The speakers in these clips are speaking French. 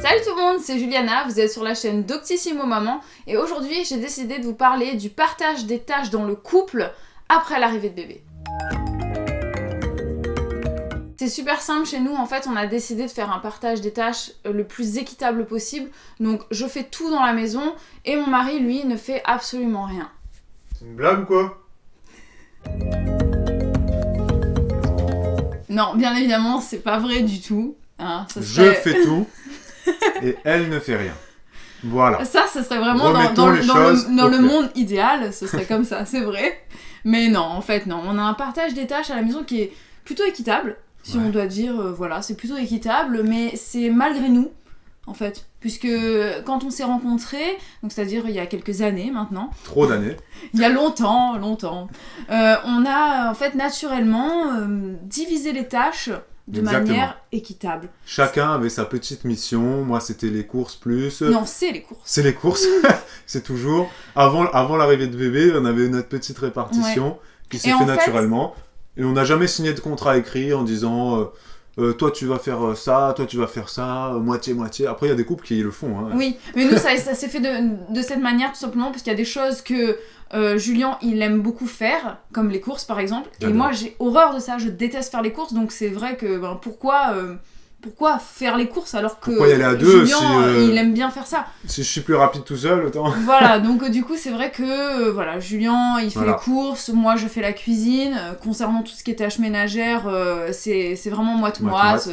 Salut tout le monde, c'est Juliana, vous êtes sur la chaîne Doctissimo Maman et aujourd'hui j'ai décidé de vous parler du partage des tâches dans le couple après l'arrivée de bébé. C'est super simple chez nous, en fait on a décidé de faire un partage des tâches le plus équitable possible. Donc je fais tout dans la maison et mon mari lui ne fait absolument rien. C'est une blague ou quoi? Non, bien évidemment c'est pas vrai du tout. Hein, Je fais tout et elle ne fait rien. Voilà. Ça serait vraiment dans le monde idéal, ce serait comme ça, c'est vrai. Mais non, en fait non, on a un partage des tâches à la maison qui est plutôt équitable. Si on doit dire, voilà, c'est plutôt équitable, mais c'est malgré nous, en fait. Puisque quand on s'est rencontrés, donc c'est-à-dire il y a quelques années maintenant. Trop d'années. Il y a longtemps. On a en fait naturellement divisé les tâches de manière équitable. Chacun avait sa petite mission. Moi, c'était les courses plus. Non, c'est les courses. C'est les courses. C'est toujours. Avant l'arrivée de bébé, on avait notre petite répartition qui s'est fait naturellement. Et on n'a jamais signé de contrat écrit en disant toi tu vas faire ça, toi tu vas faire ça, moitié-moitié. Après il y a des couples qui le font. Hein. Oui, mais nous ça s'est fait de cette manière tout simplement parce qu'il y a des choses que Julien il aime beaucoup faire, comme les courses par exemple. Et moi j'ai horreur de ça, je déteste faire les courses, donc c'est vrai que pourquoi faire les courses alors que y aller à deux, Julien il aime bien faire ça. Si je suis plus rapide tout seul, autant. Voilà, donc du coup c'est vrai que Julien il fait les courses, moi je fais la cuisine. Concernant tout ce qui est tâches ménagères, c'est vraiment moite-moite.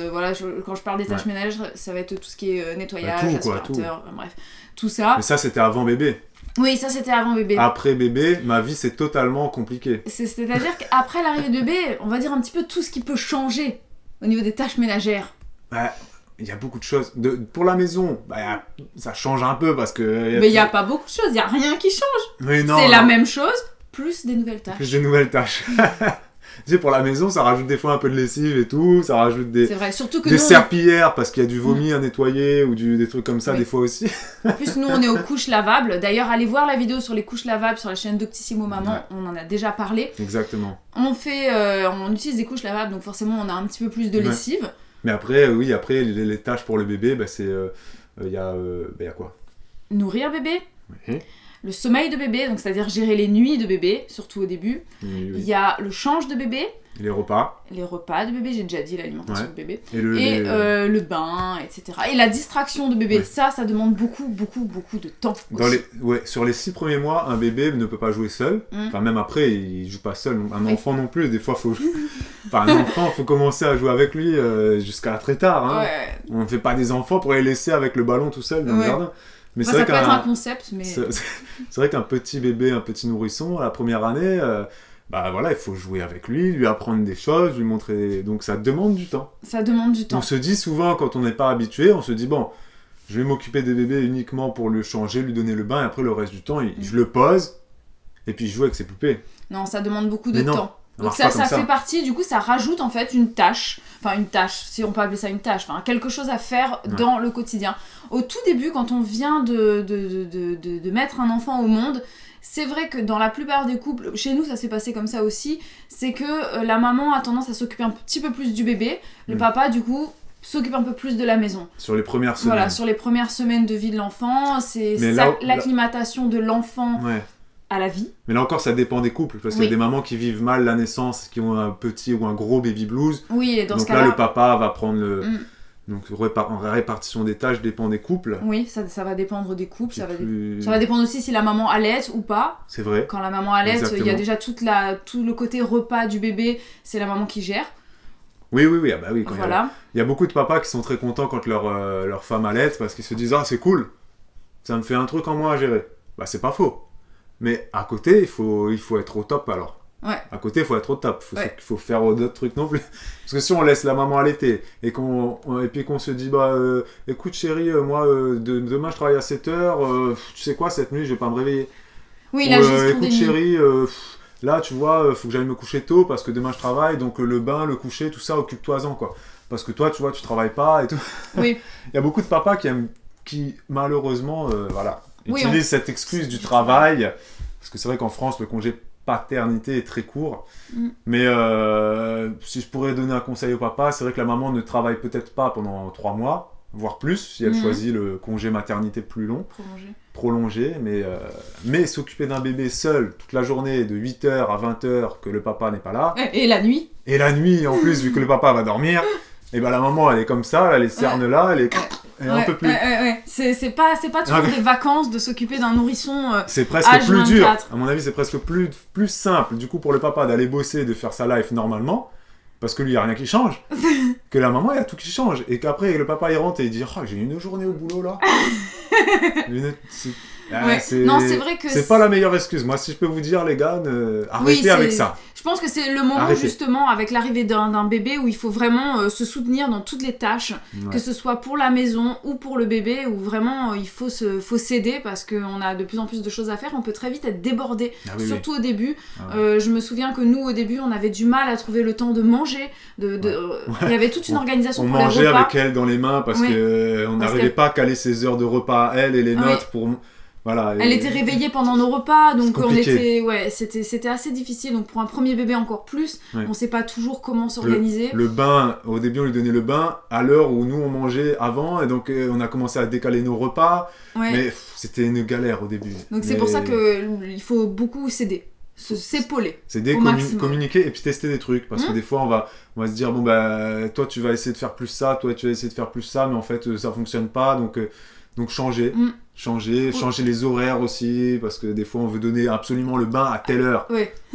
Quand je parle des tâches ménagères, ça va être tout ce qui est nettoyage, aspirateur, bref, tout ça. Mais ça c'était avant bébé. Oui, ça c'était avant bébé. Après bébé, ma vie c'est totalement compliqué. C'est-à-dire qu'après l'arrivée de bébé, on va dire un petit peu tout ce qui peut changer au niveau des tâches ménagères. Il y a beaucoup de choses. Pour la maison, ça change un peu parce que... Mais il n'y a pas beaucoup de choses, il n'y a rien qui change. Mais non, c'est la même chose, plus des nouvelles tâches. Plus des nouvelles tâches. Tu sais, pour la maison, ça rajoute des fois un peu de lessive et tout, ça rajoute des serpillères parce qu'il y a du vomi à nettoyer ou des trucs comme ça des fois aussi. En plus, nous, on est aux couches lavables. D'ailleurs, allez voir la vidéo sur les couches lavables sur la chaîne Doctissimo Maman, on en a déjà parlé. Exactement. On utilise des couches lavables, donc forcément, on a un petit peu plus de lessive. Mais après, les tâches pour le bébé, il y a quoi? Nourrir bébé. Oui. Le sommeil de bébé, donc c'est-à-dire gérer les nuits de bébé, surtout au début. Oui. Il y a le change de bébé. Les repas. Les repas de bébé, j'ai déjà dit l'alimentation de bébé. Et le bain, etc. Et la distraction de bébé, ça demande beaucoup de temps. Sur les 6 premiers mois, un bébé ne peut pas jouer seul. Enfin, même après, il joue pas seul. Un enfant non plus, des fois, un enfant, faut commencer à jouer avec lui jusqu'à très tard. Hein. Ouais. On ne fait pas des enfants pour les laisser avec le ballon tout seul dans le jardin. Mais ça peut être un concept, mais... C'est vrai qu'un petit bébé, un petit nourrisson, la première année, il faut jouer avec lui apprendre des choses, lui montrer... Donc ça demande du temps. Ça demande du temps. On se dit souvent, quand on n'est pas habitué, on se dit, bon, je vais m'occuper des bébés uniquement pour le changer, lui donner le bain, et après le reste du temps, je le pose, et puis je joue avec ses poupées. Non, ça demande beaucoup de temps. Donc ça fait partie, du coup ça rajoute en fait une tâche, si on peut appeler ça une tâche, quelque chose à faire dans le quotidien. Au tout début, quand on vient de mettre un enfant au monde, c'est vrai que dans la plupart des couples, chez nous ça s'est passé comme ça aussi, c'est que la maman a tendance à s'occuper un petit peu plus du bébé, le papa du coup s'occupe un peu plus de la maison. Sur les premières semaines. Voilà, sur les premières semaines de vie de l'enfant, c'est l'acclimatation de l'enfant... à la vie. Mais là encore, ça dépend des couples, parce qu'il y a des mamans qui vivent mal la naissance, qui ont un petit ou un gros baby blues. Oui, et dans ce cas-là... Donc là, le papa va prendre le... Donc, la répartition des tâches dépend des couples. Oui, ça va dépendre des couples. Ça va dépendre aussi si la maman allaite ou pas. C'est vrai. Quand la maman allaite, il y a déjà tout le côté repas du bébé, c'est la maman qui gère. Oui. Il y a beaucoup de papas qui sont très contents quand leur femme allaite, parce qu'ils se disent « Ah, c'est cool, ça me fait un truc en moins à gérer. » C'est pas faux. Mais à côté, il faut être au top alors. Ouais. À côté, il faut être au top. Il faut faire d'autres trucs non plus. Parce que si on laisse la maman allaiter et puis qu'on se dit écoute chérie, moi demain je travaille à 7h, tu sais quoi, cette nuit je vais pas me réveiller. Oui, la gestion écoute chérie, là tu vois, faut que j'aille me coucher tôt parce que demain je travaille, donc le bain, le coucher, tout ça, occupe-toi-en quoi. Parce que toi, tu vois, tu travailles pas et tout. Oui. Il y a beaucoup de papas qui malheureusement, utilisent cette excuse du travail. Parce que c'est vrai qu'en France, le congé paternité est très court. Mais si je pourrais donner un conseil au papa, c'est vrai que la maman ne travaille peut-être pas pendant 3 mois, voire plus, si elle choisit le congé maternité plus long. Prolongé, mais s'occuper d'un bébé seul toute la journée de 8h à 20h que le papa n'est pas là. Et la nuit. Et la nuit, en plus, vu que le papa va dormir, et ben la maman, elle est comme ça, elle a les cernes là, elle est... Et un peu plus. C'est pas toujours des vacances de s'occuper d'un nourrisson. C'est presque plus dur. À mon avis, c'est presque plus simple, du coup, pour le papa d'aller bosser, de faire sa life normalement. Parce que lui, il n'y a rien qui change. Que la maman, il y a tout qui change. Et qu'après, le papa, il rentre et il dit « Oh, j'ai une journée au boulot, là. » Non, c'est vrai que... C'est pas la meilleure excuse. Moi, si je peux vous dire, les gars, arrêtez avec ça. Je pense que c'est le moment, justement, avec l'arrivée d'un bébé, où il faut vraiment se soutenir dans toutes les tâches, que ce soit pour la maison ou pour le bébé, où vraiment, il faut s'aider, parce qu'on a de plus en plus de choses à faire. On peut très vite être débordé, surtout au début. Je me souviens que nous, au début, on avait du mal à trouver le temps de manger. Il y avait toute une organisation pour les repas. On mangeait avec elle dans les mains, parce qu'on n'arrivait pas à caler ses heures de repas à elle et les nôtres pour... Voilà, elle était réveillée pendant nos repas, donc c'était assez difficile. Donc pour un premier bébé encore plus, on sait pas toujours comment s'organiser. Le bain, au début on lui donnait le bain à l'heure où nous on mangeait avant, et donc on a commencé à décaler nos repas, mais c'était une galère au début. Donc c'est pour ça qu'il faut beaucoup s'aider. S'épauler. S'aider, communiquer et puis tester des trucs, parce que des fois on va se dire bon bah toi tu vas essayer de faire plus ça, toi tu vas essayer de faire plus ça, mais en fait ça fonctionne pas, donc changer les horaires aussi, parce que des fois on veut donner absolument le bain à telle heure.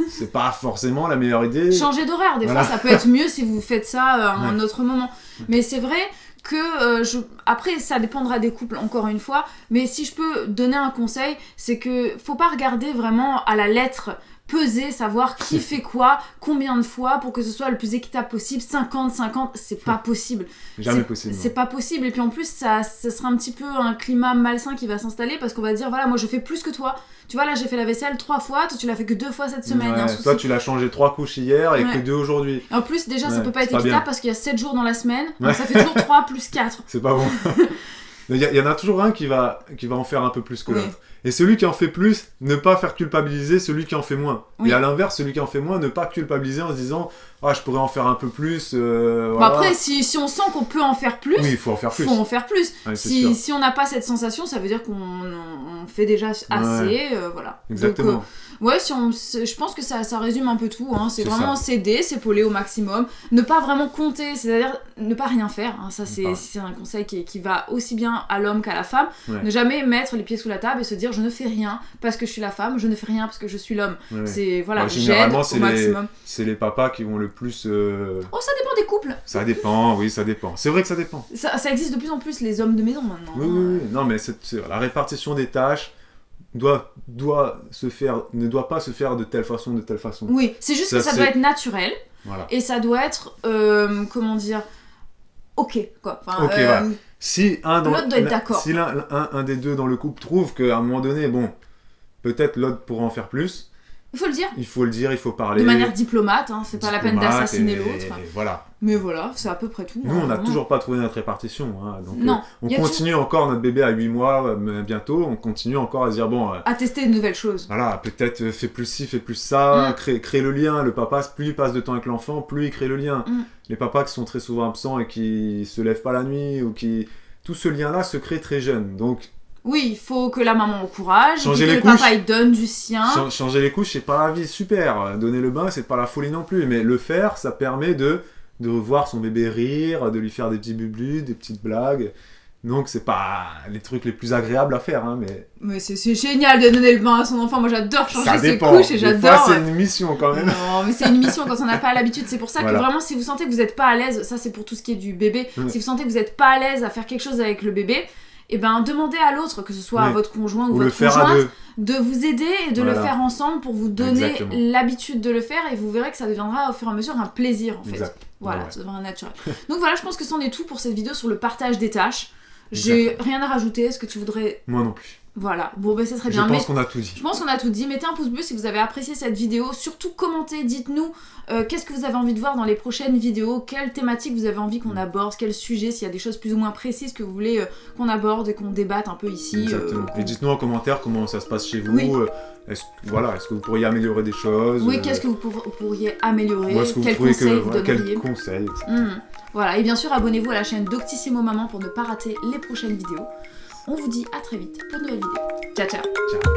C'est pas forcément la meilleure idée. Changer d'horaire, des fois ça peut être mieux si vous faites ça à un autre moment. Mais c'est vrai que après ça dépendra des couples encore une fois, mais si je peux donner un conseil, c'est que faut pas regarder vraiment à la lettre, peser, savoir qui fait quoi, combien de fois, pour que ce soit le plus équitable possible. 50-50, c'est pas possible. Jamais possible. C'est pas possible. Et puis en plus, ça sera un petit peu un climat malsain qui va s'installer, parce qu'on va dire, voilà, moi je fais plus que toi. Tu vois, là j'ai fait la vaisselle 3 fois, toi tu l'as fait que 2 fois cette semaine. Toi tu l'as changé 3 couches hier et que 2 aujourd'hui. En plus, déjà ça peut pas être équitable parce qu'il y a 7 jours dans la semaine, donc ça fait toujours 3 plus 4. C'est pas bon. Il y en a toujours un qui va en faire un peu plus que l'autre. Et celui qui en fait plus, ne pas faire culpabiliser celui qui en fait moins. Et à l'inverse, celui qui en fait moins, ne pas culpabiliser en se disant « Ah, je pourrais en faire un peu plus. Voilà. » Après, si on sent qu'on peut en faire plus, il faut en faire plus. Ouais, si on n'a pas cette sensation, ça veut dire qu'on fait déjà assez. Voilà. Exactement. Donc, je pense que ça résume un peu tout. C'est vraiment s'aider, s'épauler au maximum. Ne pas vraiment compter, c'est-à-dire ne pas rien faire. Ça, c'est un conseil qui va aussi bien à l'homme qu'à la femme. Ne jamais mettre les pieds sous la table et se dire je ne fais rien parce que je suis la femme, je ne fais rien parce que je suis l'homme. C'est j'aide au maximum. C'est les papas qui vont le plus... ça dépend des couples. Ça dépend, ça dépend. C'est vrai que ça dépend. Ça existe de plus en plus, les hommes de maison maintenant. Oui. Non, mais la répartition des tâches ne doit pas se faire de telle façon. Oui, c'est juste que ça doit être naturel. Voilà. Et ça doit être, comment dire, ok, quoi. Voilà. Si l'autre doit être d'accord. Si un des deux dans le couple trouve qu'à un moment donné, peut-être l'autre pourra en faire plus. Il faut le dire. Il faut parler. De manière diplomate, c'est pas la peine d'assassiner l'autre. Et voilà. Mais voilà, c'est à peu près tout. Nous, on n'a toujours pas trouvé notre répartition. Donc, on continue encore, notre bébé à 8 mois bientôt, on continue encore à se dire, à tester de nouvelles choses. Voilà, peut-être fais plus ci, fais plus ça, crée le lien. Le papa, plus il passe de temps avec l'enfant, plus il crée le lien. Les papas qui sont très souvent absents et qui se lèvent pas la nuit, tout ce lien-là se crée très jeune. Donc, oui, il faut que la maman encourage, que le papa il donne du sien. Changer les couches, c'est pas la vie super. Donner le bain, c'est pas la folie non plus. Mais le faire, ça permet de voir son bébé rire, de lui faire des petits bublus, des petites blagues. Donc c'est pas les trucs les plus agréables à faire, mais c'est génial de donner le bain à son enfant. Moi j'adore changer ses couches et j'adore. Des fois, c'est une mission quand même. Non, mais c'est une mission quand on n'a pas l'habitude. C'est pour ça que vraiment, si vous sentez que vous n'êtes pas à l'aise, ça c'est pour tout ce qui est du bébé. Si vous sentez que vous n'êtes pas à l'aise à faire quelque chose avec le bébé, demandez à l'autre, que ce soit à votre conjoint ou votre conjointe, de vous aider et de le faire ensemble pour vous donner l'habitude de le faire, et vous verrez que ça deviendra au fur et à mesure un plaisir en fait. Voilà, ça deviendra naturel. Donc voilà, je pense que c'en est tout pour cette vidéo sur le partage des tâches. J'ai rien à rajouter. Est-ce que tu voudrais... Moi non plus. Voilà, bon ben c'est très bien. Je pense qu'on a tout dit. Je pense qu'on a tout dit. Mettez un pouce bleu si vous avez apprécié cette vidéo. Surtout commentez, dites-nous qu'est-ce que vous avez envie de voir dans les prochaines vidéos, quelle thématique vous avez envie qu'on aborde, quel sujet, s'il y a des choses plus ou moins précises que vous voulez qu'on aborde et qu'on débatte un peu ici. Exactement. Et dites-nous en commentaire comment ça se passe chez vous. Oui. Est-ce que vous pourriez améliorer des choses? Oui, qu'est-ce que vous pourriez améliorer? Quels conseils vous donneriez? Quels conseils, Voilà, et bien sûr abonnez-vous à la chaîne Doctissimo Maman pour ne pas rater les prochaines vidéos. On vous dit à très vite pour de nouvelles vidéos. Ciao ciao.